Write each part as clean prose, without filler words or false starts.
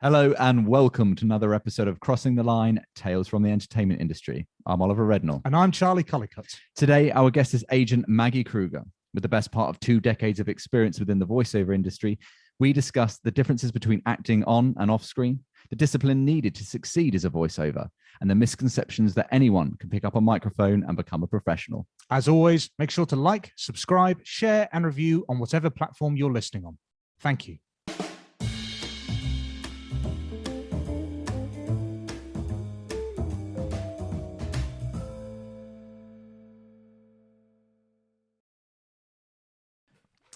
Hello and welcome to another episode of Crossing the Line, Tales from the Entertainment Industry. I'm Oliver Rednall. And I'm Charlie Collicutt. Today, our guest is agent Maggie Kruger. With the best part of 2 decades of experience within the voiceover industry, we discuss the differences between acting on and off screen, the discipline needed to succeed as a voiceover, and the misconceptions that anyone can pick up a microphone and become a professional. As always, make sure to like, subscribe, share, and review on whatever platform you're listening on. Thank you.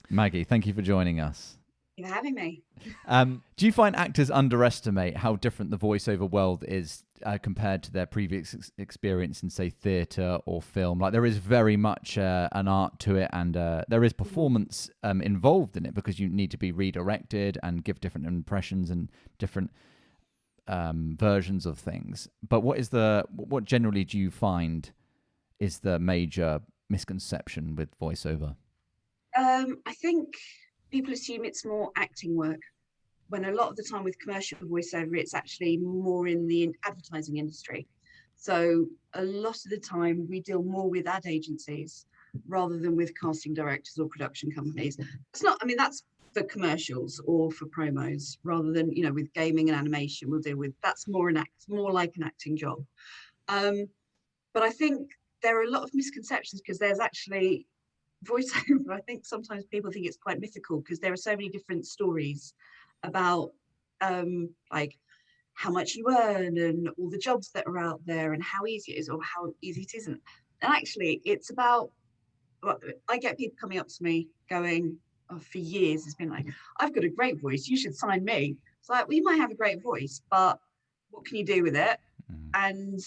Maggie, thank you for joining us. Thank you for having me. Do you find actors underestimate how different the voiceover world is compared to their previous experience in, say, theatre or film? Like, there is very much an art to it, and there is performance involved in it because you need to be redirected and give different impressions and different versions of things. But what generally do you find is the major misconception with voiceover? I think people assume it's more acting work, when a lot of the time with commercial voiceover, it's actually more in the advertising industry. So a lot of the time we deal more with ad agencies rather than with casting directors or production companies. It's not, I mean, that's for commercials or for promos, rather than, you know, with gaming and animation, we'll deal with, that's more like an acting job. But I think there are a lot of misconceptions because there's actually voiceover. I think sometimes people think it's quite mythical because there are so many different stories about like how much you earn and all the jobs that are out there and how easy it is or how easy it isn't. And actually it's about, well, I get people coming up to me going, for years it's been like, I've got a great voice, you should sign me. It's like, well, you might have a great voice, but what can you do with it? And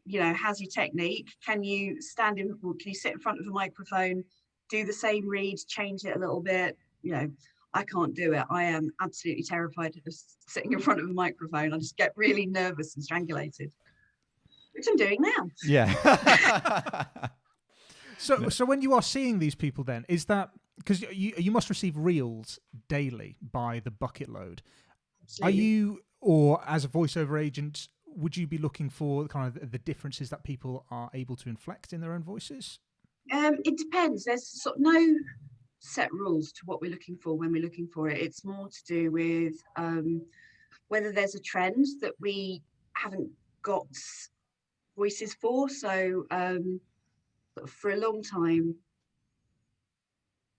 you know, how's your technique? Can you stand in, can you sit in front of a microphone, do the same read, change it a little bit? You know, I can't do it. I am absolutely terrified of sitting in front of a microphone. I just get really nervous and strangulated, which I'm doing now. Yeah. So when you are seeing these people then, is that, because you must receive reels daily by the bucket load. Absolutely. Are you, or as a voiceover agent, would you be looking for kind of the differences that people are able to inflect in their own voices? It depends. There's sort of no set rules to what we're looking for when we're looking for it. It's more to do with whether there's a trend that we haven't got voices for. So for a long time,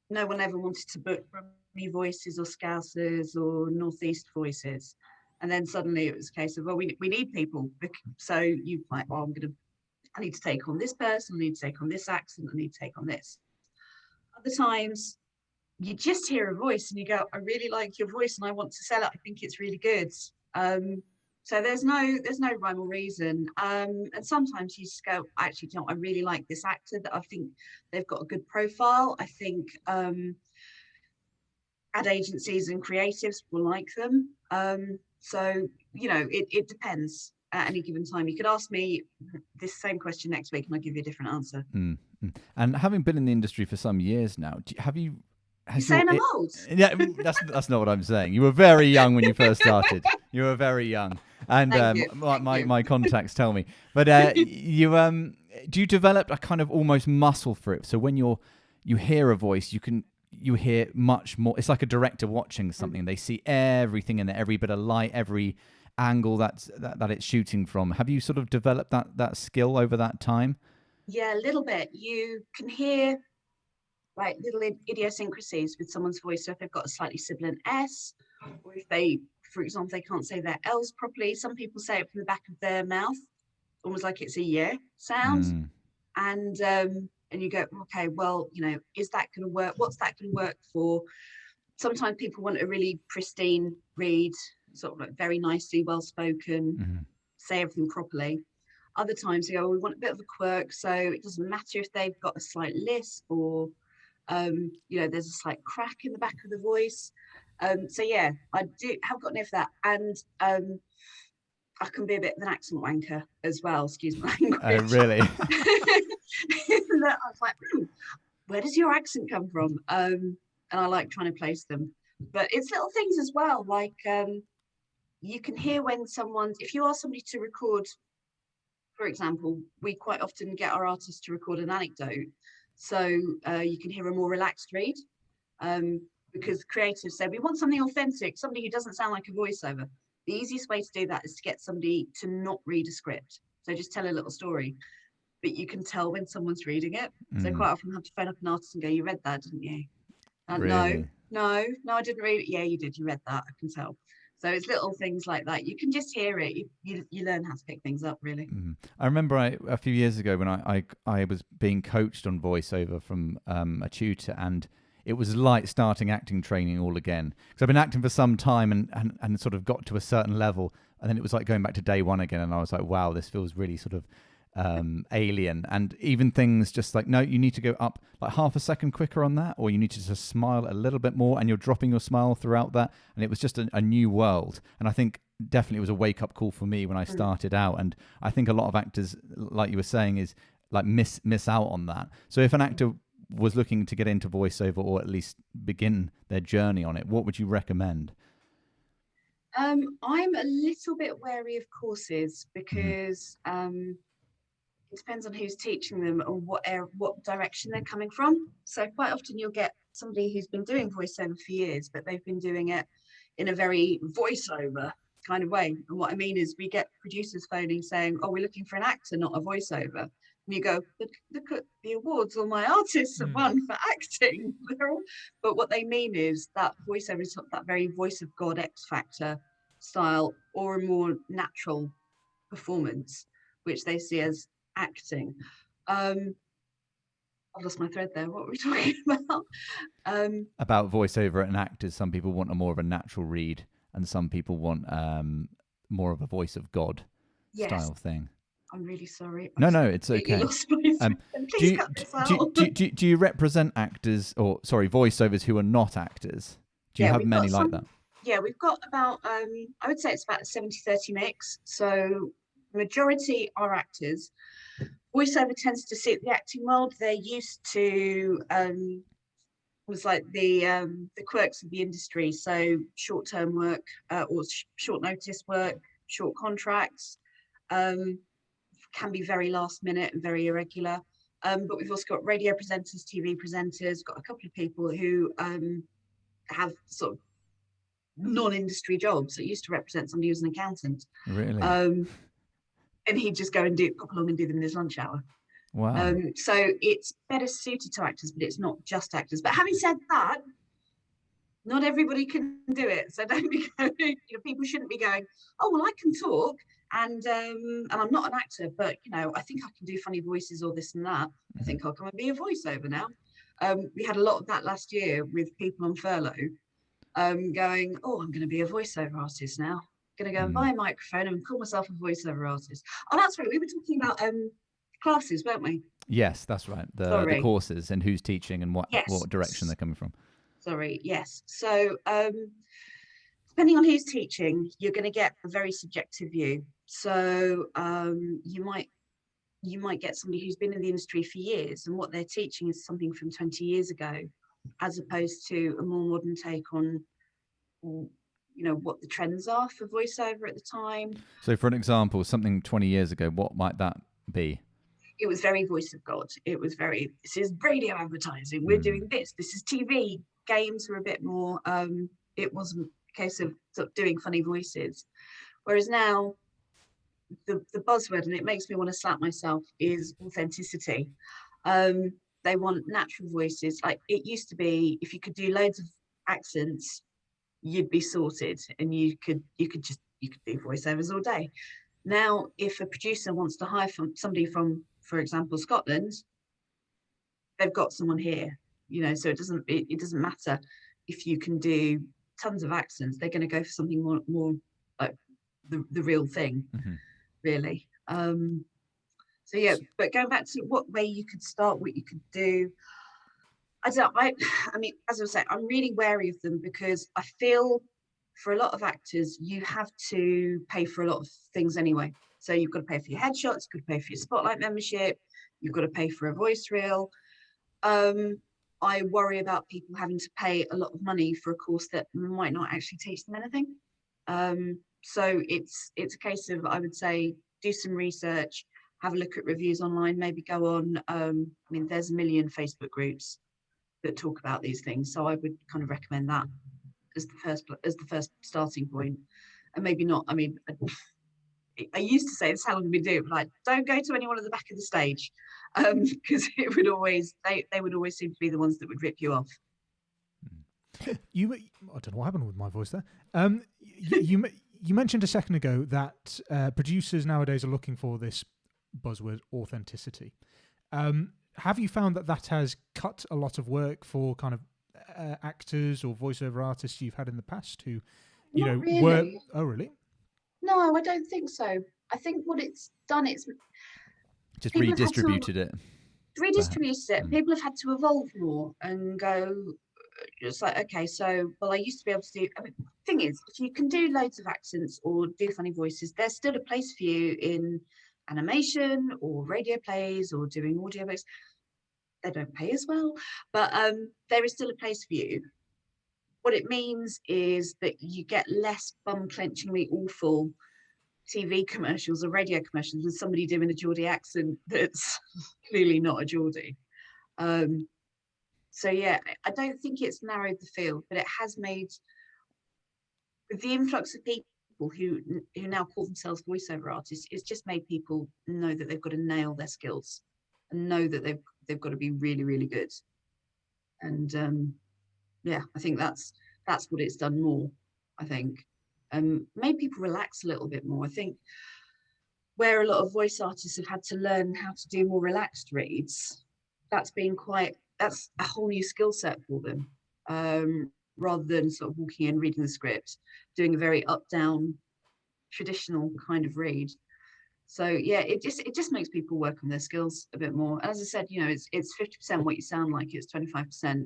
no one ever wanted to book Brummie voices or Scousers or Northeast voices. And then suddenly it was a case of, well, we need people. So you like, well, I need to take on this person, I need to take on this accent, I need to take on this. Other times you just hear a voice and you go, I really like your voice and I want to sell it. I think it's really good. So there's no rhyme or reason. And sometimes you just go, actually, you know, I really like this actor, that I think they've got a good profile. I think ad agencies and creatives will like them. So, you know, it depends at any given time. You could ask me this same question next week and I'll give you a different answer. Mm-hmm. And having been in the industry for some years now, You're saying I'm old? Yeah, that's not what I'm saying. You were very young when you first started. You were very young. And my contacts tell me. But do you develop a kind of almost muscle for it? So when you hear a voice, you hear much more. It's like a director watching something. They see everything in there, every bit of light, every angle that it's shooting from. Have you sort of developed that skill over that time? Yeah, a little bit. You can hear like little idiosyncrasies with someone's voice. So if they've got a slightly sibilant S, or if they, for example, they can't say their L's properly. Some people say it from the back of their mouth, almost like it's a yeah sound. And you go, okay, well, you know, is that going to work? What's that going to work for? Sometimes people want a really pristine read, sort of like very nicely, well-spoken, say everything properly. Other times they go, we want a bit of a quirk, so it doesn't matter if they've got a slight lisp or, you know, there's a slight crack in the back of the voice. So yeah, I have got enough of that. And I can be a bit of an accent wanker as well, excuse my language. Oh, really? I was like, where does your accent come from? And I like trying to place them. But it's little things as well, like you can hear when someone's, if you ask somebody to record, for example, we quite often get our artists to record an anecdote. So you can hear a more relaxed read, because creatives say, we want something authentic, somebody who doesn't sound like a voiceover. The easiest way to do that is to get somebody to not read a script. So just tell a little story, but you can tell when someone's reading it. So quite often I have to phone up an artist and go, you read that, didn't you? Really? No, I didn't read it. Yeah, you did. You read that. I can tell. So it's little things like that. You can just hear it. You learn how to pick things up, really. I remember a few years ago when I was being coached on voiceover from a tutor, and it was like starting acting training all again. Because I've been acting for some time and sort of got to a certain level, and then it was like going back to day one again, and I was like, wow, this feels really sort of alien. And even things just like, no, you need to go up like half a second quicker on that, or you need to just smile a little bit more, and you're dropping your smile throughout that. And it was just a new world. And I think definitely it was a wake-up call for me when I started out. And I think a lot of actors, like you were saying, is like miss out on that. So if an actor was looking to get into voiceover, or at least begin their journey on it, what would you recommend? I'm a little bit wary of courses, because it depends on who's teaching them and what direction they're coming from. So quite often you'll get somebody who's been doing voiceover for years, but they've been doing it in a very voiceover kind of way. And what I mean is, we get producers phoning saying, oh, we're looking for an actor, not a voiceover. And you go, look at the awards all my artists have won for acting. But what they mean is that voiceover is that very voice of God X Factor style, or a more natural performance, which they see as acting. I've lost my thread there. What were we talking about? About voiceover and actors. Some people want a more of a natural read, and some people want more of a voice of God style thing. I'm really sorry. No, it's okay. Please cut this out. Do you represent actors, or sorry, voiceovers who are not actors? Do you have many like that? Yeah, we've got about, I would say it's about a 70-30 mix. So majority are actors. Voiceover tends to suit the acting world. They're used to was like the quirks of the industry. So short-term work, or short notice work, short contracts, can be very last minute and very irregular. But we've also got radio presenters, TV presenters, got a couple of people who have sort of non-industry jobs. That used to represent somebody who's an accountant. Really? And he'd just go and pop along and do them in his lunch hour. Wow. So it's better suited to actors, but it's not just actors. But having said that, not everybody can do it. So don't be going, people shouldn't be going, oh, well, I can talk and I'm not an actor, but, I think I can do funny voices or this and that. I think I'll come and be a voiceover now. We had a lot of that last year with people on furlough going, oh, I'm going to be a voiceover artist now. Going to go and buy a microphone and call myself a voiceover artist. Oh, that's right. We were talking about classes, weren't we? Yes, that's right. The courses and who's teaching and what direction they're coming from. Sorry, yes. So depending on who's teaching, you're going to get a very subjective view. So you might get somebody who's been in the industry for years, and what they're teaching is something from 20 years ago, as opposed to a more modern take on what the trends are for voiceover at the time. So for an example, something 20 years ago, what might that be? It was very voice of God. It was very, this is radio advertising. We're doing this. This is TV. Games were a bit more, it wasn't a case of sort of doing funny voices. Whereas now, the buzzword, and it makes me want to slap myself, is authenticity. They want natural voices. Like it used to be, if you could do loads of accents, you'd be sorted, and you could do voiceovers all day. Now, if a producer wants to hire somebody from, for example, Scotland, they've got someone here, so it doesn't matter if you can do tons of accents. They're going to go for something more like the real thing, really. So yeah, but going back to what way you could start, what you could do. I mean, as I was saying, I'm really wary of them, because I feel for a lot of actors, you have to pay for a lot of things anyway. So you've got to pay for your headshots, you've got to pay for your Spotlight membership, you've got to pay for a voice reel. I worry about people having to pay a lot of money for a course that might not actually teach them anything. So it's a case of, I would say, do some research, have a look at reviews online, maybe go on. I mean, there's a million Facebook groups that talk about these things, so I would kind of recommend that as the first starting point, and maybe not. I mean, I used to say this, how long have we been doing? Like, don't go to anyone at the back of the stage, because it would always they would always seem to be the ones that would rip you off. I don't know what happened with my voice there. You mentioned a second ago that producers nowadays are looking for this buzzword, authenticity. Have you found that has cut a lot of work for kind of actors or voiceover artists you've had in the past who, Not really. were? Oh, really? No, I don't think so. I think what it's done, it's just redistributed it. Redistributed it. People have had to evolve more and go. It's like, okay, so, well, I used to be able to do. I mean, the thing is, if you can do loads of accents or do funny voices, there's still a place for you in animation or radio plays or doing audio books. They don't pay as well, but there is still a place for you. What it means is that you get less bum-clenchingly awful TV commercials or radio commercials with somebody doing a Geordie accent that's clearly not a Geordie. So yeah, I don't think it's narrowed the field, but it has made, with the influx of people who now call themselves voiceover artists, it's just made people know that they've got to nail their skills and know that they've got to be really, really good. And yeah, I think that's what it's done more. I think made people relax a little bit more. I think where a lot of voice artists have had to learn how to do more relaxed reads, that's a whole new skill set for them, rather than sort of walking in, reading the script, doing a very up-down traditional kind of read. So yeah, it just makes people work on their skills a bit more. As I said, it's 50% what you sound like, it's 25%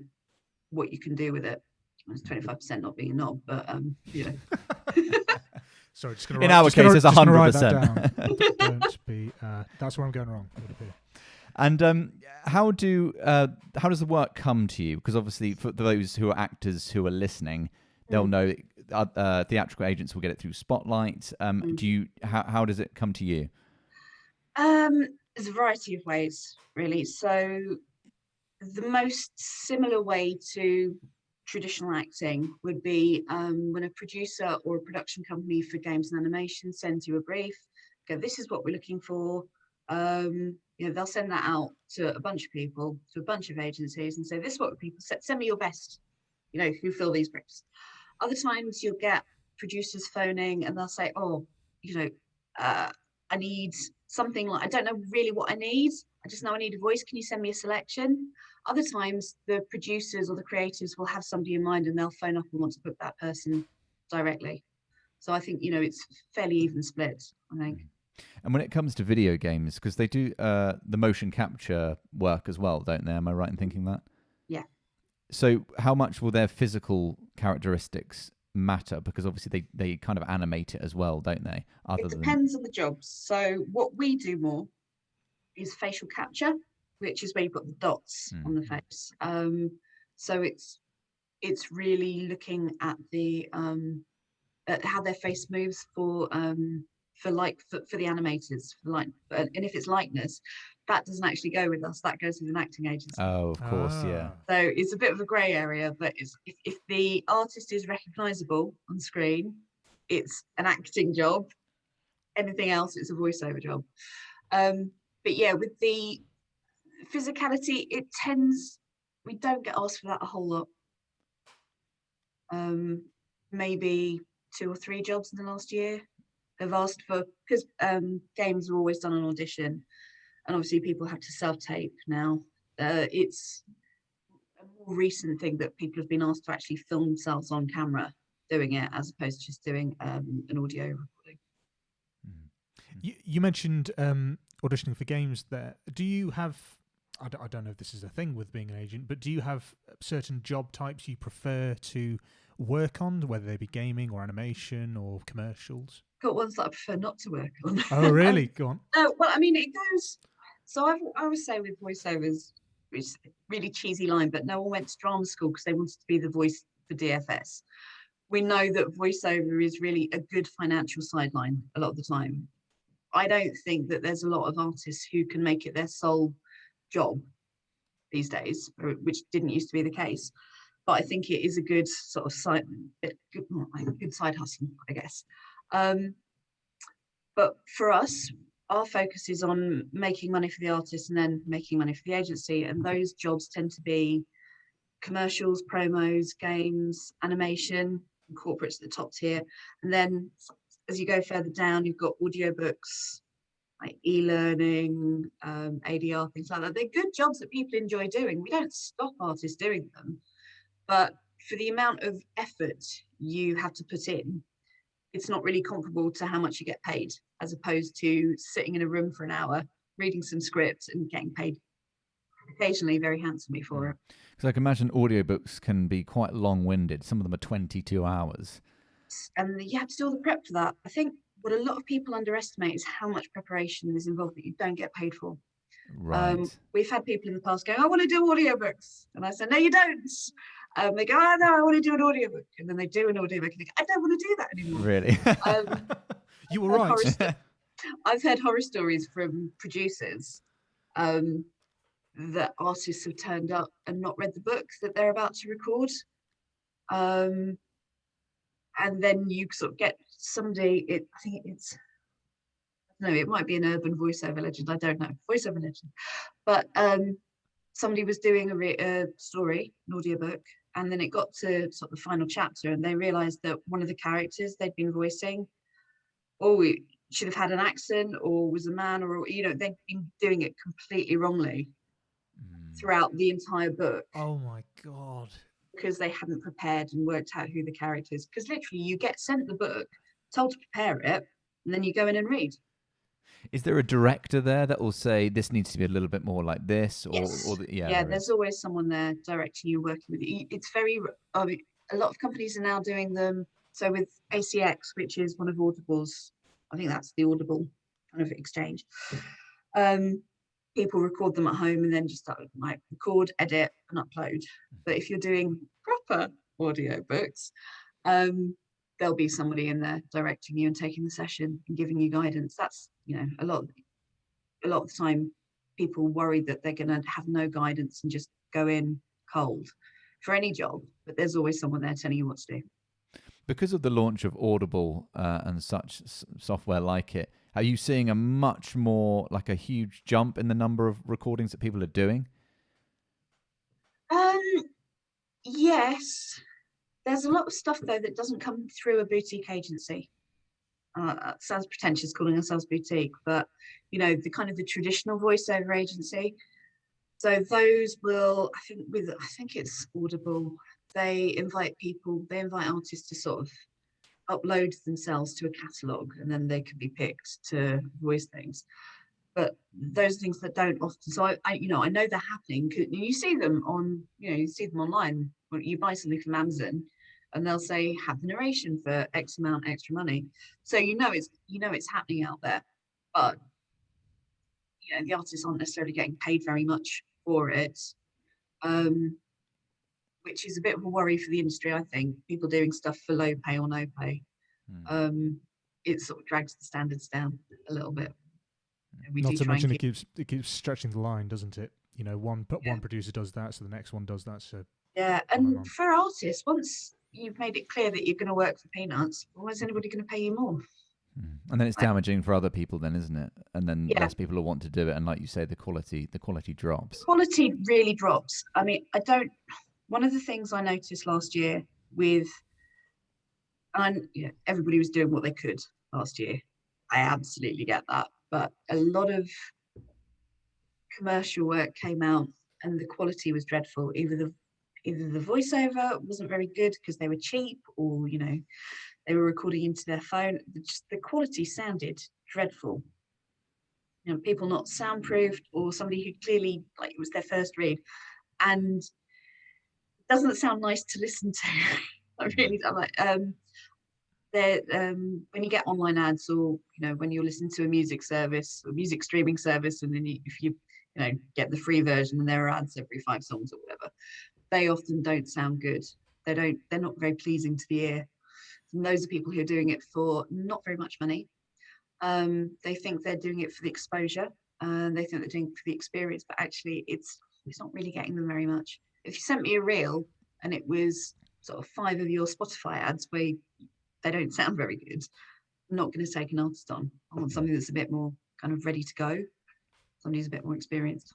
what you can do with it. It's 25% not being a knob, but Sorry, just gonna in our case, it's 100%. Don't be. That's where I'm going wrong. Would appear. And how does the work come to you? Because obviously, for those who are actors who are listening, they'll know theatrical agents will get it through Spotlight. How does it come to you? There's a variety of ways, really. So the most similar way to traditional acting would be when a producer or a production company for games and animation sends you a brief. Go, this is what we're looking for. They'll send that out to a bunch of people, to a bunch of agencies, and say, this is what people said. Send me your best, who fill these briefs. Other times you'll get producers phoning and they'll say, I need something like, I don't know really what I need. I just know I need a voice. Can you send me a selection? Other times the producers or the creators will have somebody in mind and they'll phone up and want to book that person directly. So I think, it's fairly even split, I think. And when it comes to video games, because they do the motion capture work as well, don't they? Am I right in thinking that? Yeah. So how much will their physical characteristics matter? Because obviously they kind of animate it as well, don't they? It depends on the jobs. So what we do more is facial capture, which is where you've got the dots on the face. So it's really looking at the at how their face moves for the animators, and if it's likeness, that doesn't actually go with us. That goes with an acting agency. Oh, of course, yeah. So it's a bit of a grey area, but if the artist is recognisable on screen, it's an acting job. Anything else, it's a voiceover job. But yeah, with the physicality, we don't get asked for that a whole lot. Maybe 2 or 3 jobs in the last year have asked for, because games are always done on audition, and obviously people have to self-tape now. It's a more recent thing that people have been asked to actually film themselves on camera doing it, as opposed to just doing an audio recording. You mentioned auditioning for games there. Do you have, I don't know if this is a thing with being an agent, but do you have certain job types you prefer to work on, whether they be gaming or animation or commercials? Got ones that I prefer not to work on. Oh, really? Go on. Well, I mean, it goes. So I always say with voiceovers, which is a really cheesy line, but no one went to drama school because they wanted to be the voice for DFS. we know that voiceover is really a good financial sideline a lot of the time. I don't think that there's a lot of artists who can make it their sole job these days, which didn't used to be the case. But I think it is a good sort of good side hustle, I guess. But for us, our focus is on making money for the artist and then making money for the agency. And those jobs tend to be commercials, promos, games, animation, and corporates at the top tier. And then as you go further down, you've got audiobooks, like e-learning, ADR, things like that. They're good jobs that people enjoy doing. We don't stop artists doing them, but for the amount of effort you have to put in, it's not really comparable to how much you get paid, as opposed to sitting in a room for an hour, reading some scripts and getting paid occasionally very handsomely for it. Because I can imagine audiobooks can be quite long-winded. Some of them are 22 hours. And you have to do all the prep for that. I think what a lot of people underestimate is how much preparation is involved that you don't get paid for. Right. We've had people in the past go, I want to do audiobooks. And I said, no, you don't. They go, oh, no, I want to do an audiobook. And then they do an audiobook and they go, I don't want to do that anymore. Really? You were right. I've heard horror stories from producers that artists have turned up and not read the book that they're about to record. And then you sort of get somebody, it might be an urban voiceover legend, I don't know, voiceover legend. But somebody was doing a story, an audiobook, and then it got to sort of the final chapter and they realized that one of the characters they'd been voicing, it should have had an accent or was a man, or, they'd been doing it completely wrongly throughout the entire book. Oh my God. Because they hadn't prepared and worked out who the character is. Because literally you get sent the book, told to prepare it, and then you go in and read. Is there a director there that will say this needs to be a little bit more like this? Yes. There's always someone there directing you, working with you. It's very, a lot of companies are now doing them. So with ACX, which is one of Audible's, I think that's the Audible kind of exchange. People record them at home and then just start like record, edit, and upload. But if you're doing proper audiobooks, there'll be somebody in there directing you and taking the session and giving you guidance. That's, a lot of the time people worry that they're going to have no guidance and just go in cold for any job, but there's always someone there telling you what to do. Because of the launch of Audible and such software like it, are you seeing a huge jump in the number of recordings that people are doing? Yes. There's a lot of stuff, though, that doesn't come through a boutique agency. Sounds pretentious calling ourselves boutique, but, the kind of the traditional voiceover agency. So those will, I think it's Audible, they invite artists to sort of upload themselves to a catalogue and then they can be picked to voice things. But those things that don't often, so I know they're happening. You see them online. When you buy something from Amazon and they'll say have the narration for X amount extra money. So it's happening out there. But the artists aren't necessarily getting paid very much for it. Which is a bit of a worry for the industry, I think. People doing stuff for low pay or no pay. It sort of drags the standards down a little bit. Not to mention it keeps stretching the line, doesn't it? One producer does that, so the next one does that. So and for artists, once you've made it clear that you're going to work for peanuts, why is anybody going to pay you more? And then it's damaging for other people, then, isn't it? And then less people will want to do it, and like you say, the quality drops. Quality really drops. I mean, one of the things I noticed last year everybody was doing what they could last year. I absolutely get that. But a lot of commercial work came out and the quality was dreadful. Either the voiceover wasn't very good because they were cheap, or, they were recording into their phone. The quality sounded dreadful. People not soundproofed, or somebody who clearly, like, it was their first read. And doesn't sound nice to listen to. I really don't like. When you get online ads, or when you're listening to a music service or music streaming service, and then if you get the free version and there are ads every 5 songs or whatever, they often don't sound good. They're not very pleasing to the ear. And those are people who are doing it for not very much money. They think they're doing it for the exposure, and they think they're doing it for the experience, but actually it's not really getting them very much. If you sent me a reel and it was sort of 5 of your Spotify ads where they don't sound very good, I'm not going to take an artist on. I want something that's a bit more kind of ready to go, somebody who's a bit more experienced.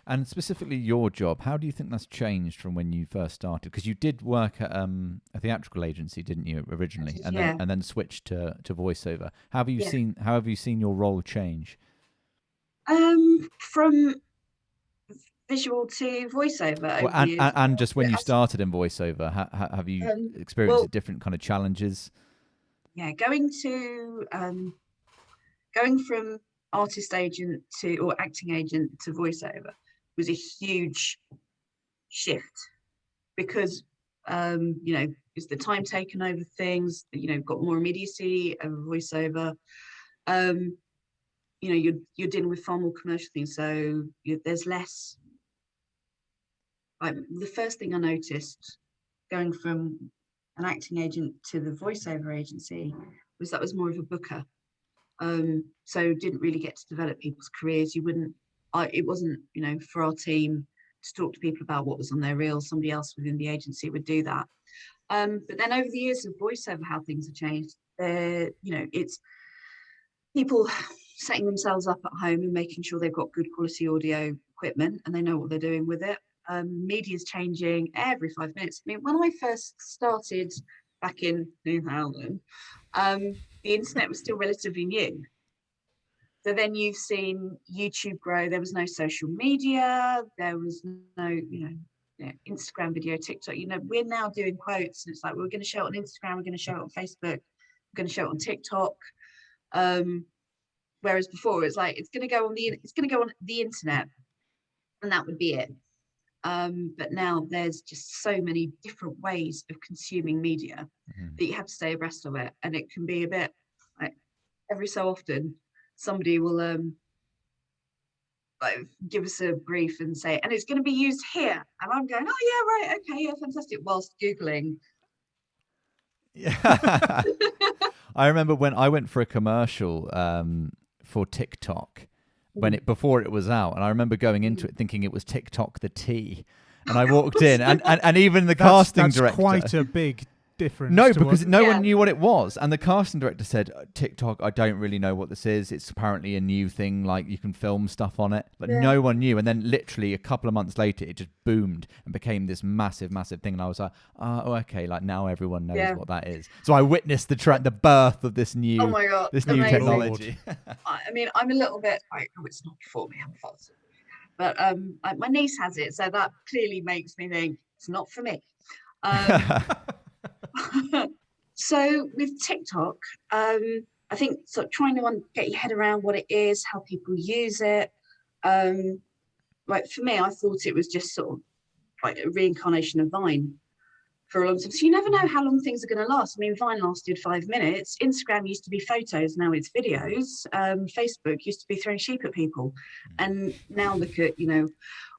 And specifically your job, how do you think that's changed from when you first started? Because you did work at a theatrical agency, didn't you, originally, and then switched to voiceover. How have you seen your role change? From visual to voiceover, and just when you started in voiceover, have you experienced different kind of challenges? Yeah, going from artist agent or acting agent to voiceover was a huge shift, because is the time taken over things, got more immediacy of voiceover. You're dealing with far more commercial things, so there's less. The first thing I noticed going from an acting agent to the voiceover agency was that was more of a booker. So didn't really get to develop people's careers. It wasn't, for our team to talk to people about what was on their reel. Somebody else within the agency would do that. But then over the years of voiceover, how things have changed. It's people setting themselves up at home and making sure they've got good quality audio equipment and they know what they're doing with it. Media's changing every 5 minutes. I mean, when I first started back in 2000, the internet was still relatively new. So then you've seen YouTube grow. There was no social media. There was no, Instagram video, TikTok. We're now doing quotes, and it's like we're going to show it on Instagram, we're going to show it on Facebook, we're going to show it on TikTok. Whereas before it's like it's going to go on the internet, and that would be it. But now there's just so many different ways of consuming media that you have to stay abreast of it, and it can be a bit like every so often somebody will give us a brief and say, and it's going to be used here, and I'm going, oh yeah, right, okay, yeah, fantastic, whilst googling. Yeah. I remember when I went for a commercial for TikTok before it was out, and I remember going into it thinking it was TikTok the tea, and I walked in and even the casting director. Quite a big difference. No, because no one knew what it was, and the casting director said, TikTok, I don't really know what this is. It's apparently a new thing, like you can film stuff on it, but no one knew. And then literally a couple of months later, it just boomed and became this massive, massive thing. And I was like, oh, okay, like now everyone knows what that is. So I witnessed the birth of this new, new technology. I mean, I'm a little bit, it's not for me, I'm false. But my niece has it, so that clearly makes me think it's not for me. So with TikTok, I think sort of trying to get your head around what it is, how people use it. Like for me, I thought it was just sort of like a reincarnation of Vine for a long time. So you never know how long things are going to last. I mean, Vine lasted 5 minutes. Instagram used to be photos, now it's videos. Facebook used to be throwing sheep at people, and now look at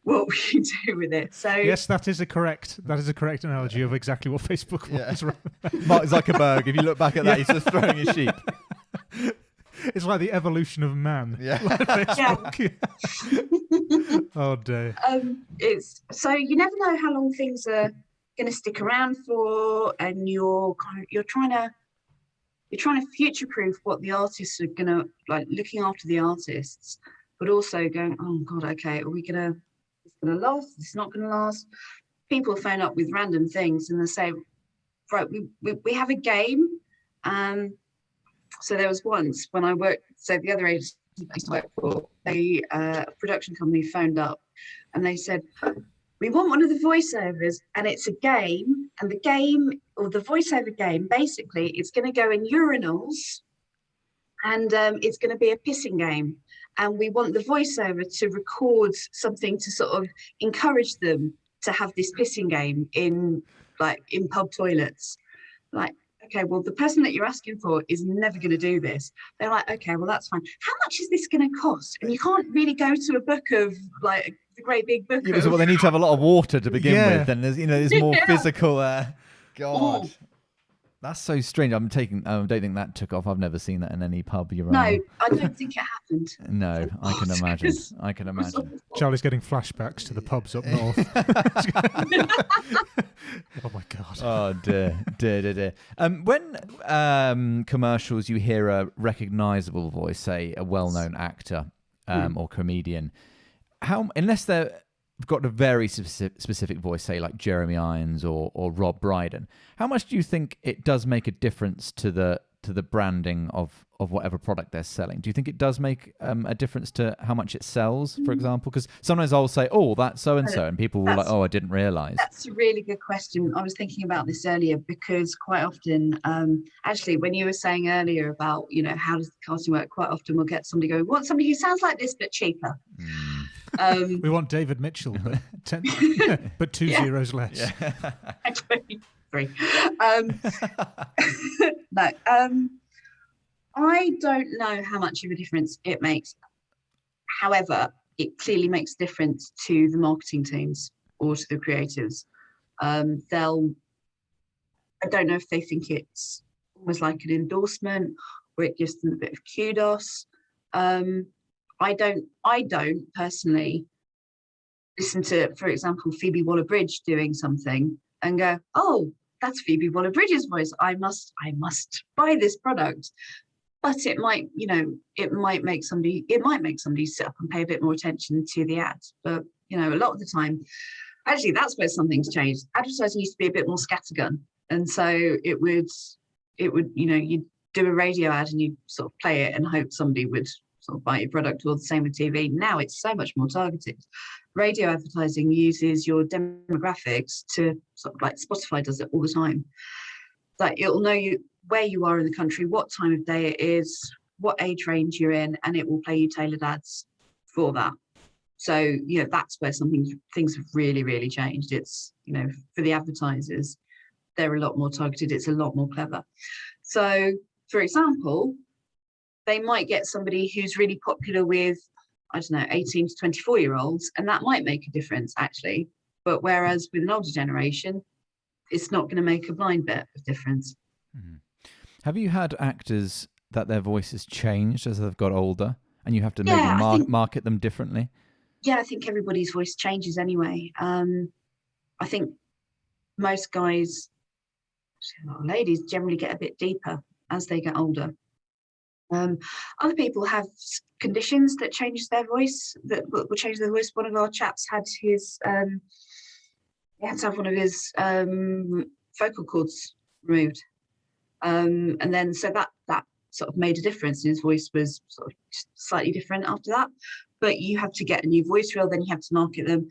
what we can do with it. So yes, that is a correct analogy of exactly what Facebook was. Mark Zuckerberg, if you look back at that, he's just throwing a sheep. It's like the evolution of man. Yeah. Like Facebook. Oh dear. It's so you never know how long things are going to stick around for, and you're trying to future-proof what the artists are going to like, looking after the artists, but also going, oh god, okay, are we gonna? It's going to last. It's not going to last. People phone up with random things and they say, right, we have a game. So there was once when I worked. So the other agency I used to work for, a production company phoned up, and they said, we want one of the voiceovers, and it's a game, and the game, or the voiceover game, basically, it's going to go in urinals, and it's going to be a pissing game. And we want the voiceover to record something to sort of encourage them to have this pissing game in pub toilets. Like, okay, well, the person that you're asking for is never going to do this. They're like, okay, well, that's fine. How much is this going to cost? And you can't really go to a book of like the great big book. Yeah, well, they need to have a lot of water to begin with, and there's more physical. God. That's so strange. I don't think that took off. I've never seen that in any pub. You're No, right. I don't think it happened. No, I can imagine. I can imagine. Charlie's getting flashbacks to the pubs up north. Oh my god. Oh dear. When commercials you hear a recognisable voice, say a well-known actor or comedian, unless they've got a very specific voice, say like Jeremy Irons or Rob Brydon, how much do you think it does make a difference to the branding of whatever product they're selling? Do you think it does make a difference to how much it sells, for example? Because sometimes I'll say, oh, that's so-and-so, and people will like, oh, I didn't realise. That's a really good question. I was thinking about this earlier because quite often, actually, when you were saying earlier about, how does the casting work, quite often we'll get somebody going, we want somebody who sounds like this but cheaper. We want David Mitchell, but two zeros less. Yeah. Actually, 3. No, I don't know how much of a difference it makes. However, it clearly makes a difference to the marketing teams or to the creatives. I don't know if they think it's almost like an endorsement or it gives them a bit of kudos. I don't personally listen to, for example, Phoebe Waller-Bridge doing something and go, oh, that's Phoebe Waller-Bridge's voice. I must buy this product. But it might make somebody sit up and pay a bit more attention to the ads. But a lot of the time, actually, that's where something's changed. Advertising used to be a bit more scattergun, and so it would you'd do a radio ad and you'd sort of play it and hope somebody would sort of buy your product, or the same with TV. Now it's so much more targeted. Radio advertising uses your demographics to sort of like Spotify does it all the time. Like it'll know where you are in the country, what time of day it is, what age range you're in, and it will play you tailored ads for that. So, that's where things have really, really changed. It's, for the advertisers, they're a lot more targeted. It's a lot more clever. So, for example, they might get somebody who's really popular with, 18 to 24-year-olds, and that might make a difference, actually. But whereas with an older generation, it's not going to make a blind bit of difference. Mm-hmm. Have you had actors that their voices changed as they've got older, and you have to maybe market them differently? Yeah, I think everybody's voice changes anyway. I think most guys, a lot of ladies, generally get a bit deeper as they get older. Other people have conditions that change their voice, that will change their voice. One of our chaps had his, he had to have one of his vocal cords removed. And then so that sort of made a difference, and his voice was sort of slightly different after that. But you have to get a new voice reel, then you have to market them.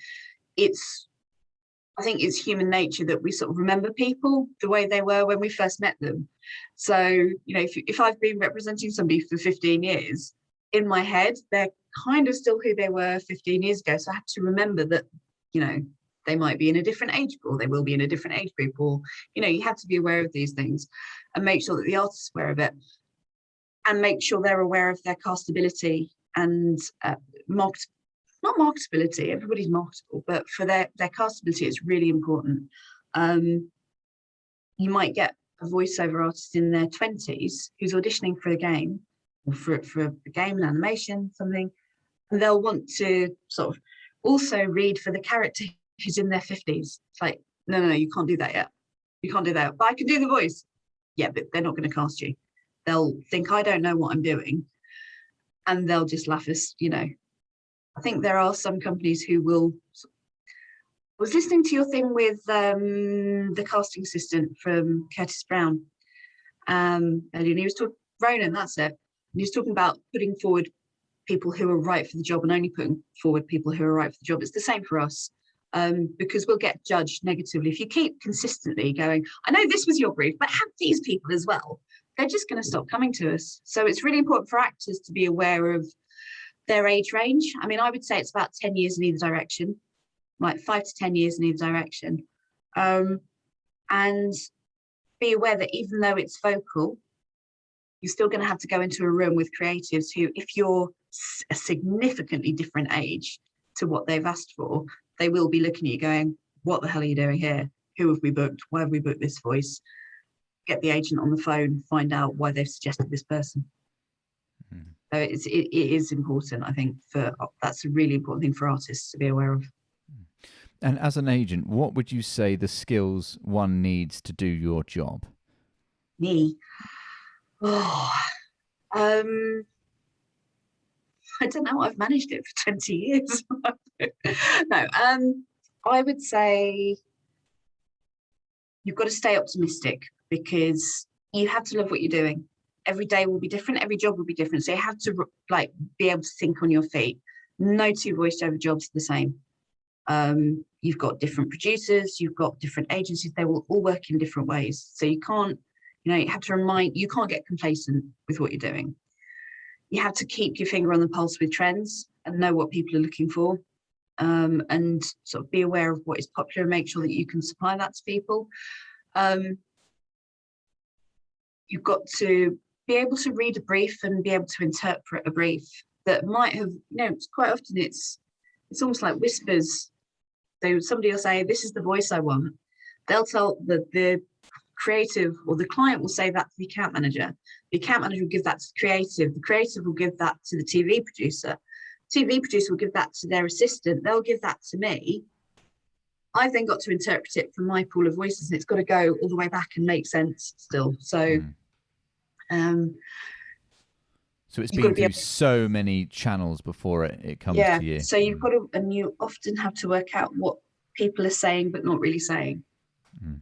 I think it's human nature that we sort of remember people the way they were when we first met them. So, if I've been representing somebody for 15 years, in my head, they're kind of still who they were 15 years ago. So I have to remember that, they might be in a different age group, or they will be in a different age group, or, you have to be aware of these things and make sure that the artist's aware of it, and make sure they're aware of their castability and not marketability. Everybody's marketable, but for their castability, it's really important. You might get a voiceover artist in their 20s who's auditioning for a game, or for a game, an animation, something, and they'll want to sort of also read for the character who's in their 50s. It's like, no, you can't do that yet. You can't do that. But I can do the voice. Yeah, but they're not going to cast you. They'll think I don't know what I'm doing, and they'll just laugh us, I think there are some companies who will. I was listening to your thing with the casting assistant from Curtis Brown earlier, and he was talking, Ronan, that's it. And he was talking about putting forward people who are right for the job and only putting forward people who are right for the job. It's the same for us, because we'll get judged negatively. If you keep consistently going, I know this was your brief, but have these people as well, they're just going to stop coming to us. So it's really important for actors to be aware of their age range. I mean, I would say it's about 10 years in either direction, like 5 to 10 years in either direction. And be aware that even though it's vocal, you're still going to have to go into a room with creatives who, if you're a significantly different age to what they've asked for, they will be looking at you going, what the hell are you doing here? Who have we booked? Why have we booked this voice? get the agent on the phone, find out why they've suggested this person. So it is important, I think, that's a really important thing for artists to be aware of. And as an agent, what would you say the skills one needs to do your job? Me? Oh, I don't know. I've managed it for 20 years. No, I would say you've got to stay optimistic, because you have to love what you're doing. Every day will be different. Every job will be different. So you have to be able to think on your feet. No two voiceover jobs are the same. You've got different producers, you've got different agencies. They will all work in different ways. So you can't, you have to you can't get complacent with what you're doing. You have to keep your finger on the pulse with trends and know what people are looking for, and sort of be aware of what is popular and make sure that you can supply that to people. You've got to be able to read a brief and be able to interpret a brief that might have, quite often it's almost like whispers. So somebody will say, this is the voice I want. They'll tell the creative, or the client will say that to the account manager. The account manager will give that to the creative will give that to the TV producer. TV producer will give that to their assistant. They'll give that to me. I've then got to interpret it from my pool of voices, and it's got to go all the way back and make sense still. So, so it's been through so many channels before it comes to you. So you've got to, and you often have to work out what people are saying but not really saying.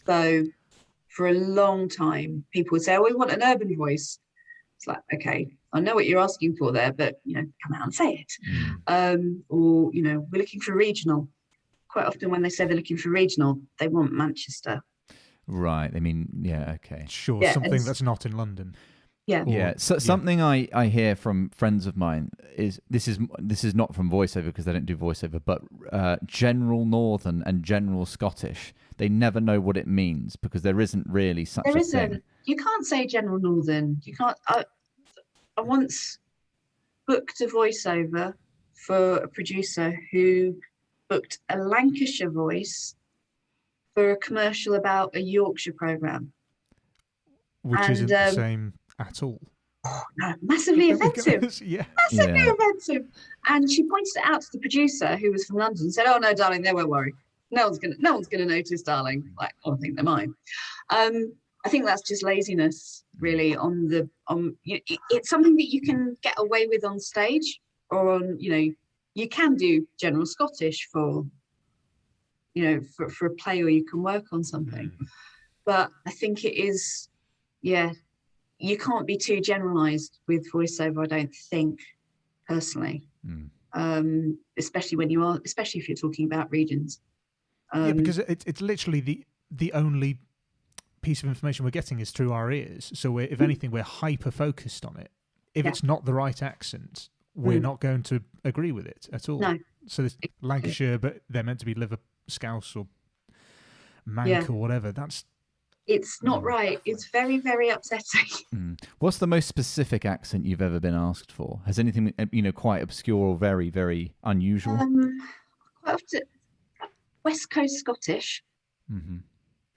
So for a long time, people would say, "Oh, we want an urban voice." It's like, okay, I know what you're asking for there, but come out and say it. Or we're looking for regional. Quite often, when they say they're looking for regional, they want Manchester. Right. I mean, okay. Sure, something that's not in London. Something I hear from friends of mine is this is not from voiceover, because they don't do voiceover, but general Northern and general Scottish. They never know what it means, because there isn't really such a thing. You can't say general Northern. You can't. I once booked a voiceover for a producer who booked a Lancashire voice for a commercial about a Yorkshire programme. Which isn't the same at all. No, massively offensive. Massively offensive. And she pointed it out to the producer, who was from London, and said, "Oh no, darling, they won't worry. No one's gonna notice, darling." Like, I think they might. I think that's just laziness, really. It's something that you can get away with on stage, or on, you can do general Scottish for a play, or you can work on something. But I think it is, you can't be too generalized with voiceover, I don't think, personally. Especially if you're talking about regions. Because it's literally the only piece of information we're getting is through our ears. So if anything, we're hyper focused on it. If it's not the right accent, we're not going to agree with it at all. No. So this Lancashire, but they're meant to be Liver Scouse or Manc or whatever. It's not right. It's very, very upsetting. What's the most specific accent you've ever been asked for? Has anything, quite obscure or very, very unusual? Quite often, West Coast Scottish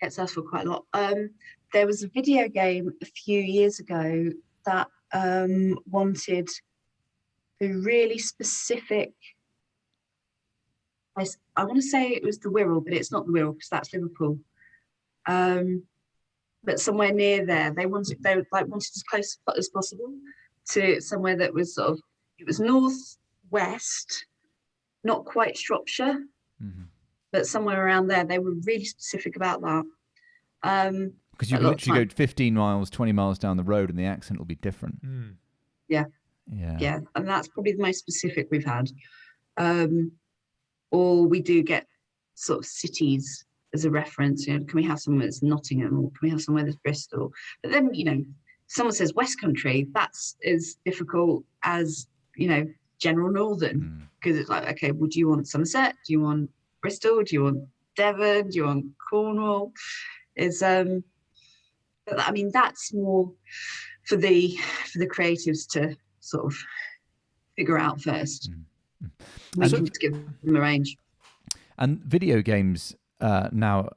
gets asked for quite a lot. There was a video game a few years ago that wanted a really specific. I want to say it was the Wirral, but it's not the Wirral, because that's Liverpool. But somewhere near there, they wanted as close as possible to somewhere that was it was north west, not quite Shropshire, but somewhere around there. They were really specific about that. Because you can literally go 15 miles, 20 miles down the road, and the accent will be different. Yeah, and that's probably the most specific we've had. Or we do get sort of cities as a reference. Can we have somewhere that's Nottingham, or can we have somewhere that's Bristol? But then, someone says West Country, that's as difficult as, general Northern, because it's like, okay, well, do you want Somerset? Do you want Bristol? Do you want Devon? Do you want Cornwall? But I mean, that's more for the creatives to sort of figure out first. We can just give them a range. And video games now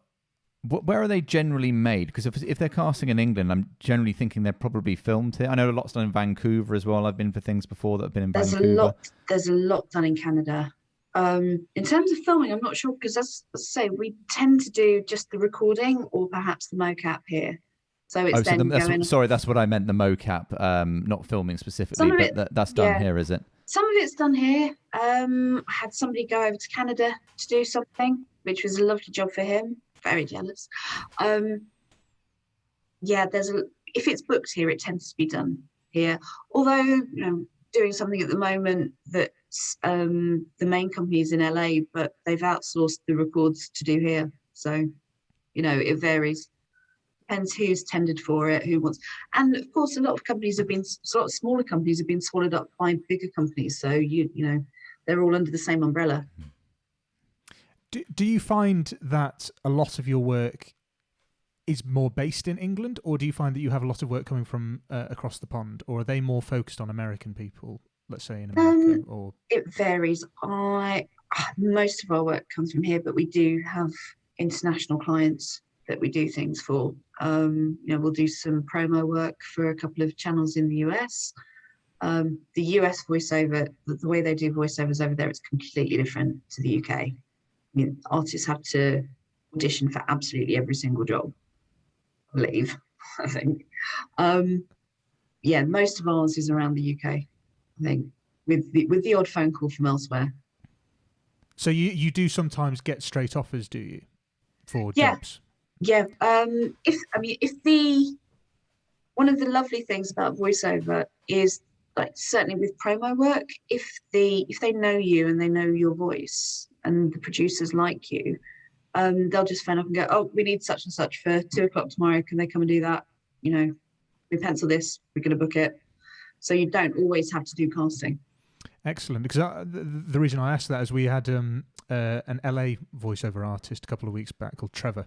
Where are they generally made? Because if they're casting in England, I'm generally thinking they're probably filmed here. I know a lot's done in Vancouver as well. I've been for things before that have been in Vancouver. There's a lot done in Canada. In terms of filming, I'm not sure, because as I say, we tend to do just the recording or perhaps the mocap here. So it's that's what I meant, the mocap, not filming specifically, but that's done here, is it? Some of it's done here. I had somebody go over to Canada to do something, which was a lovely job for him. Very jealous. If it's booked here, it tends to be done here. Although, doing something at the moment that's the main company is in LA, but they've outsourced the records to do here. So, it varies. Depends who's tendered for it, who wants. And of course, a lot of smaller companies have been swallowed up by bigger companies. So, they're all under the same umbrella. Do you find that a lot of your work is more based in England, or do you find that you have a lot of work coming from across the pond, or are they more focused on American people, let's say in America? Or it varies. Most of our work comes from here, but we do have international clients that we do things for. We'll do some promo work for a couple of channels in the US. The US voiceover, the way they do voiceovers over there, it's completely different to the UK. I mean, artists have to audition for absolutely every single job, I believe, I think. Most of ours is around the UK, I think, with the odd phone call from elsewhere. So you do sometimes get straight offers, do you, for jobs? Yeah. One of the lovely things about voiceover is, like, certainly with promo work, if they know you and they know your voice and the producers like you, they'll just phone up and go, oh, we need such and such for 2:00 tomorrow. Can they come and do that? We pencil this, we're going to book it. So you don't always have to do casting. Excellent. Because the reason I asked that is we had an LA voiceover artist a couple of weeks back called Trevor.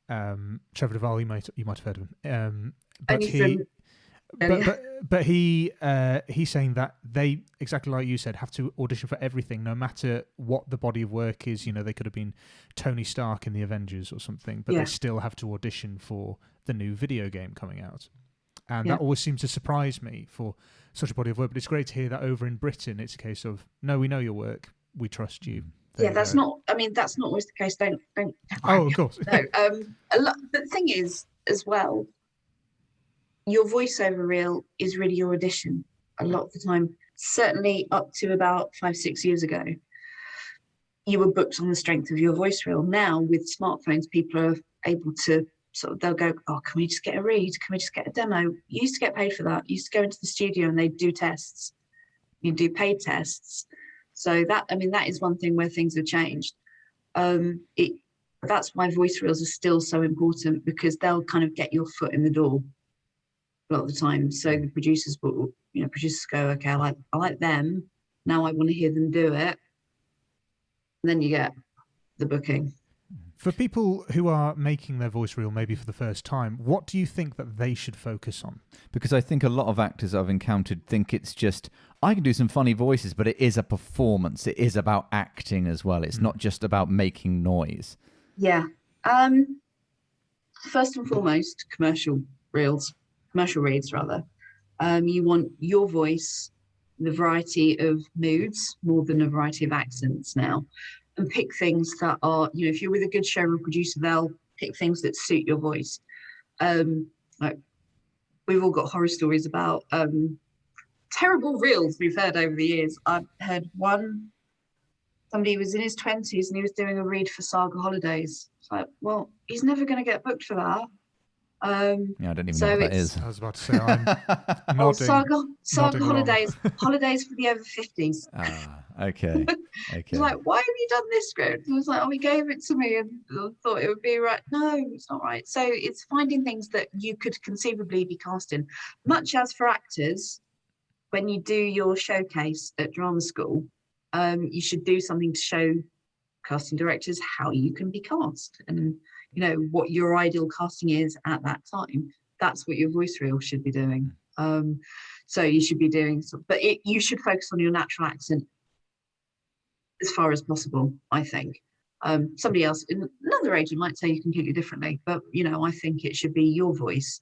Trevor Duvall, you might have heard of him. But he's saying that they, exactly like you said, have to audition for everything, no matter what the body of work is. They could have been Tony Stark in the Avengers or something, but they still have to audition for the new video game coming out. And that always seems to surprise me for such a body of work. But it's great to hear that over in Britain, it's a case of, no, we know your work, we trust you. That's not always the case. Don't. Oh, of course. No. But the thing is, as well, your voiceover reel is really your audition a lot of the time. Certainly up to about 5-6 years ago, you were booked on the strength of your voice reel. Now with smartphones, people are able to they'll go, oh, can we just get a read? Can we just get a demo? You used to get paid for that. You used to go into the studio and they'd do tests. You do paid tests. So that is one thing where things have changed. That's why voice reels are still so important, because they'll kind of get your foot in the door a lot of the time. So the producers go, okay, I like them. Now I want to hear them do it. And then you get the booking. For people who are making their voice reel maybe for the first time, what do you think that they should focus on? Because I think a lot of actors I've encountered think it's just, I can do some funny voices, but it is a performance. It is about acting as well. It's not just about making noise. Yeah. First and foremost, commercial reads rather. You want your voice, the variety of moods more than a variety of accents now. And pick things that are, if you're with a good showreel producer, they'll pick things that suit your voice. Like, we've all got horror stories about terrible reels we've heard over the years. I've heard one, somebody was in his 20s and he was doing a read for Saga Holidays. It's like, well, he's never going to get booked for that. I don't even know what that is. I was about to say, I'm nodding. Saga Holidays, holidays for the over 50s. Okay. It's like, why have you done this script? And I was like, he gave it to me and thought it would be right. No, it's not right. So it's finding things that you could conceivably be cast in. Much as for actors, when you do your showcase at drama school, you should do something to show casting directors how you can be cast and what your ideal casting is at that time. That's what your voice reel should be doing. So you should be doing, you should focus on your natural accent as far as possible, I think. Somebody else, another agent might tell you completely differently, but I think it should be your voice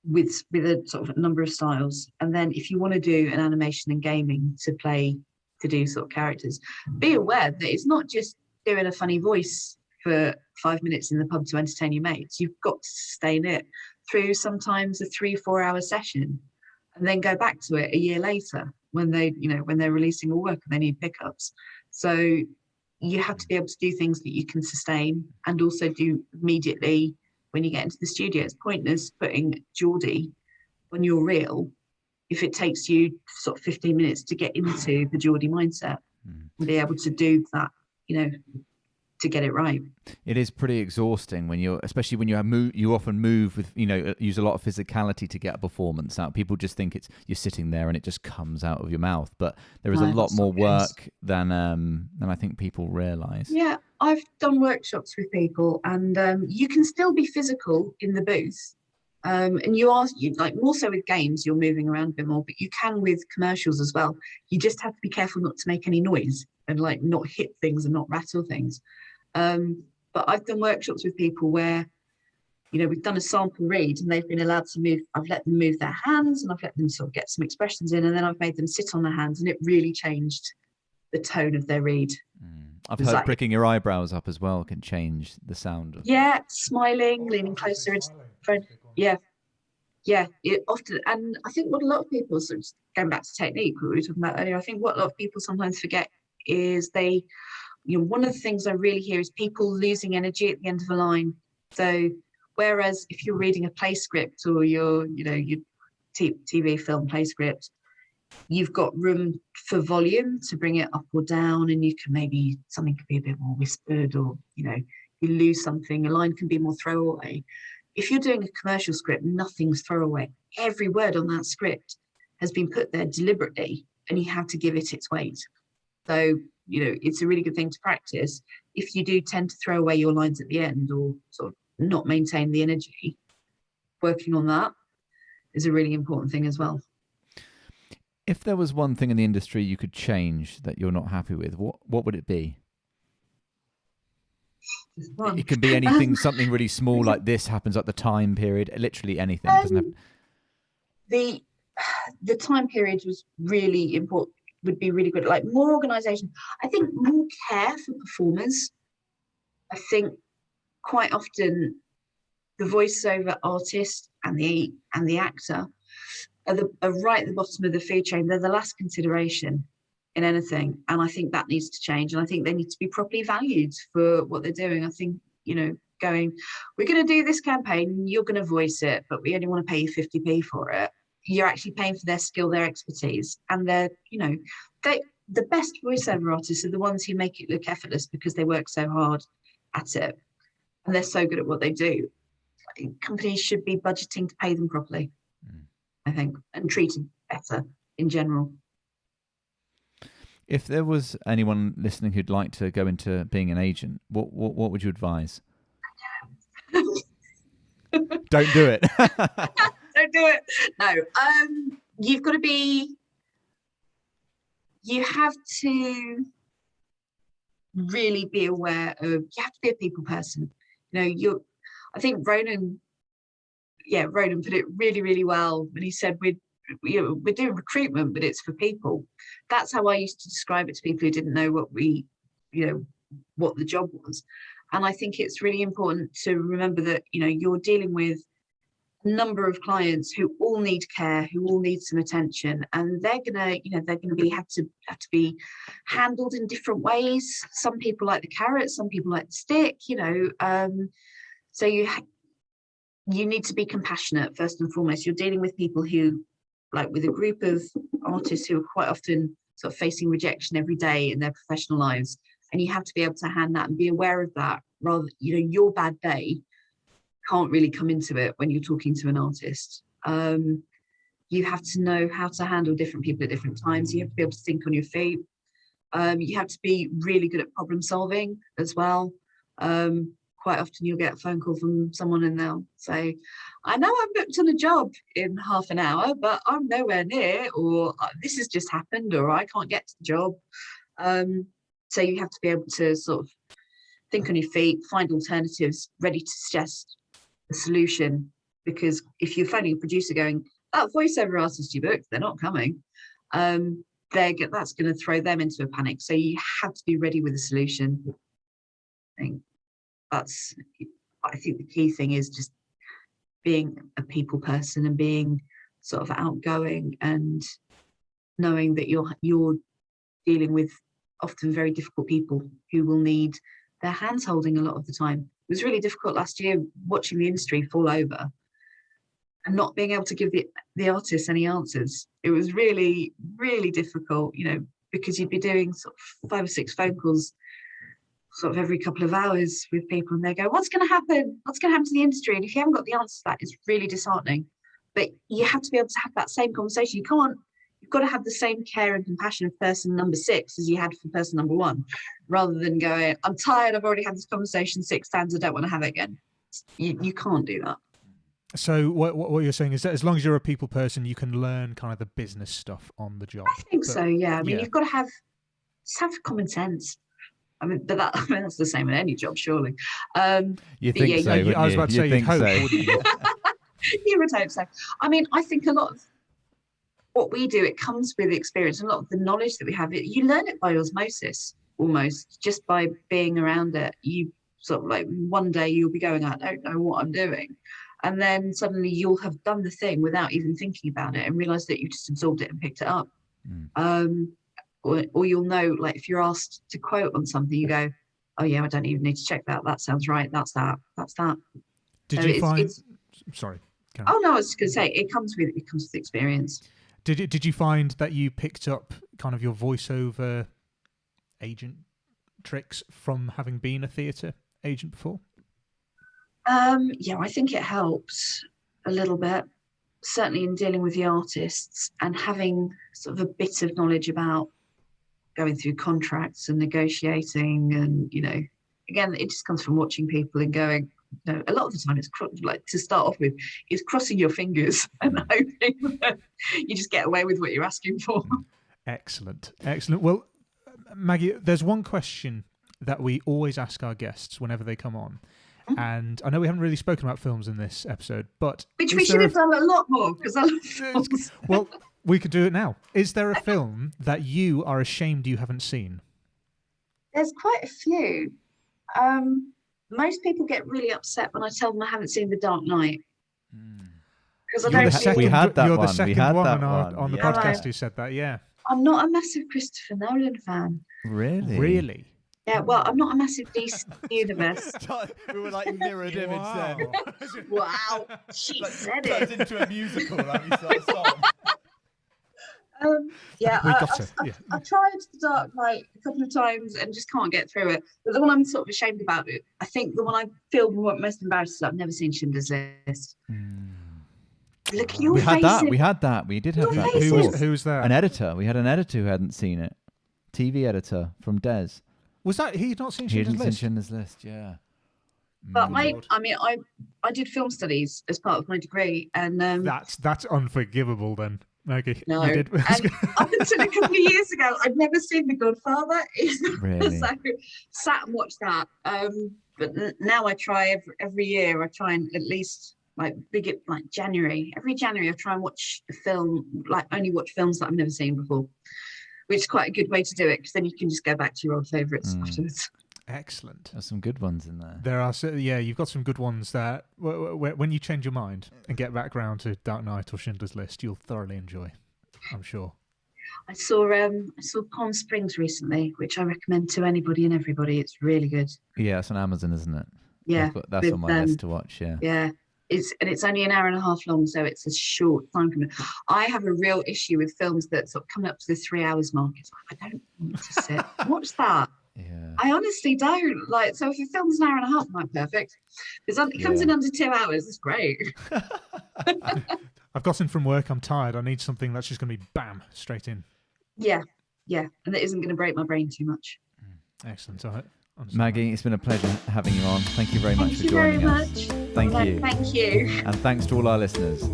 with a sort of number of styles. And then if you want to do an animation and gaming to do sort of characters, be aware that it's not just doing a funny voice for 5 minutes in the pub to entertain your mates. You've got to sustain it through sometimes a 3-4 hour session, and then go back to it a year later when they're releasing all work and they need pickups. So you have to be able to do things that you can sustain and also do immediately when you get into the studio. It's pointless putting Geordie on your reel if it takes you sort of 15 minutes to get into the Geordie mindset and be able to do that, to get it right. It is pretty exhausting especially when you often move with, use a lot of physicality to get a performance out. People just think you're sitting there and it just comes out of your mouth, but there is a lot more work than I think people realise. Yeah, I've done workshops with people, and you can still be physical in the booth. And you like more so with games, you're moving around a bit more, but you can with commercials as well. You just have to be careful not to make any noise and like not hit things and not rattle things. But I've done workshops with people where, we've done a sample read and they've been allowed to move. I've let them move their hands and I've let them sort of get some expressions in, and then I've made them sit on their hands, and it really changed the tone of their read. I've heard pricking your eyebrows up as well can change the sound of smiling, leaning closer into front. It often, and I think what a lot of people, sort of going back to technique we were talking about earlier, I think what a lot of people sometimes forget is one of the things I really hear is people losing energy at the end of a line. So whereas if you're reading a play script or your TV film play script, you've got room for volume to bring it up or down, and you can something could be a bit more whispered, or you lose something, a line can be more throwaway. If you're doing a commercial script, nothing's throwaway. Every word on that script has been put there deliberately, and you have to give it its weight. So it's a really good thing to practice. If you do tend to throw away your lines at the end or sort of not maintain the energy, working on that is a really important thing as well. If there was one thing in the industry you could change that you're not happy with, what would it be? It can be anything, something really small like this happens at the time period, literally anything. Doesn't have... The time period was really important, would be really good. Like more organisation. I think more care for performers. I think quite often the voiceover artist and the actor are right at the bottom of the food chain. They're the last consideration in anything, and I think that needs to change, and I think they need to be properly valued for what they're doing. I think going, we're going to do this campaign, you're going to voice it, but we only want to pay you 50p for it. You're actually paying for their skill, their expertise, and the best voiceover artists are the ones who make it look effortless because they work so hard at it and they're so good at what they do. Companies should be budgeting to pay them properly, I think, and treated better in general. If there was anyone listening who'd like to go into being an agent, what would you advise? Don't do it. Don't do it. No. You've got to be. You have to really be aware of. You have to be a people person. I think Ronan put it really, really well when he said we're doing recruitment, but it's for people. That's how I used to describe it to people who didn't know what the job was. And I think it's really important to remember that, you're dealing with a number of clients who all need care, who all need some attention, and they're gonna have to be handled in different ways. Some people like the carrot, some people like the stick, so you need to be compassionate first and foremost. You're dealing with people who, like with a group of artists who are quite often sort of facing rejection every day in their professional lives, and you have to be able to hand that and be aware of that. Rather, your bad day can't really come into it when you're talking to an artist. You have to know how to handle different people at different times. You have to be able to think on your feet. You have to be really good at problem solving as well. Quite often you'll get a phone call from someone and they'll say, I know I'm booked on a job in half an hour, but I'm nowhere near, or this has just happened, or I can't get to the job. So you have to be able to sort of think on your feet, find alternatives, ready to suggest a solution. Because if you're phoning a producer going, that voiceover artist you booked, they're not coming, that's going to throw them into a panic. So you have to be ready with a solution. I think the key thing is just being a people person and being sort of outgoing and knowing that you're dealing with often very difficult people who will need their hands holding a lot of the time. It was really difficult last year watching the industry fall over and not being able to give the artists any answers. It was really, really difficult, because you'd be doing sort of 5 or 6 phone calls sort of every couple of hours with people, and they go, what's going to happen? What's going to happen to the industry? And if you haven't got the answer to that, it's really disheartening. But you have to be able to have that same conversation. You've got to have the same care and compassion of person number 6 as you had for person number 1, rather than going, I'm tired, I've already had this conversation 6 times, I don't want to have it again. You can't do that. So what you're saying is that as long as you're a people person, you can learn kind of the business stuff on the job. I think so, yeah. I mean, you've got to have common sense. I mean, that's the same in any job, surely. You think so? I was about to say, you'd hope, wouldn't you? You would hope so. I mean, I think a lot of what we do, it comes with experience. A lot of the knowledge that we have, you learn it by osmosis, almost, just by being around it. You sort of like, one day you'll be going, I don't know what I'm doing. And then suddenly you'll have done the thing without even thinking about it and realize that you just absorbed it and picked it up. Or you'll know, like, if you're asked to quote on something, you go, oh yeah, I don't even need to check that. That sounds right. That's that. Did you find? Sorry. Oh no, I was just going to say it comes with experience. Did you find that you picked up kind of your voiceover agent tricks from having been a theatre agent before? Yeah, I think it helps a little bit, certainly in dealing with the artists and having sort of a bit of knowledge about going through contracts and negotiating. And, again, it just comes from watching people and going, a lot of the time it's like, to start off with, is crossing your fingers and hoping that you just get away with what you're asking for. Excellent. Well, Maggie, there's one question that we always ask our guests whenever they come on. And I know we haven't really spoken about films in this episode, but... Which we should have done a lot more, because I love films. Well, we could do it now. Is there a film that you are ashamed you haven't seen? There's quite a few. Most people get really upset when I tell them I haven't seen The Dark Knight. Because I don't... We had that You're one. the second one on the podcast who said that, yeah. I'm not a massive Christopher Nolan fan. Really? Yeah, well, I'm not a massive DC universe. We were like mirrored image then. Wow, she said it. Turns into a musical, like we start a song. I've tried The Dark Knight a couple of times and just can't get through it. But the one I'm sort of ashamed about, I think the one I feel most embarrassed is I've never seen Schindler's List. Look, your we had faces. that. We had that. We did have that. Who was that? An editor. We had an editor who hadn't seen it. TV editor from Des. Was that he'd not seen He Schindler's hadn't seen List? Schindler's List, yeah. But I did film studies as part of my degree, and that's unforgivable then, Maggie. no. You did. And up until a couple of years ago, I'd never seen The Godfather. Really? So sat and watched that. But now I try every year. I try and at least January. Every January, I try and watch a film. Like only watch films that I've never seen before. Which is quite a good way to do it, because then you can just go back to your old favourites afterwards. Excellent. There's some good ones in there. There are, you've got some good ones that when you change your mind and get back round to Dark Knight or Schindler's List, you'll thoroughly enjoy, I'm sure. I saw Palm Springs recently, which I recommend to anybody and everybody. It's really good. Yeah, it's on Amazon, isn't it? Yeah. That's on my list to watch, yeah. Yeah. It's only an hour and a half long, so it's a short time commitment. I have a real issue with films that sort of come up to the 3 hours mark. It's like, I don't want to sit watch that. Yeah. I honestly don't. Like, so if a film's an hour and a half, I'm like, perfect. Because it comes in under 2 hours. It's great. I've gotten from work, I'm tired. I need something that's just going to be bam, straight in. Yeah. And that isn't going to break my brain too much. Excellent. All right. Maggie, it's been a pleasure having you on. Thank you very much for joining us. Thank you. Thank you. And thanks to all our listeners.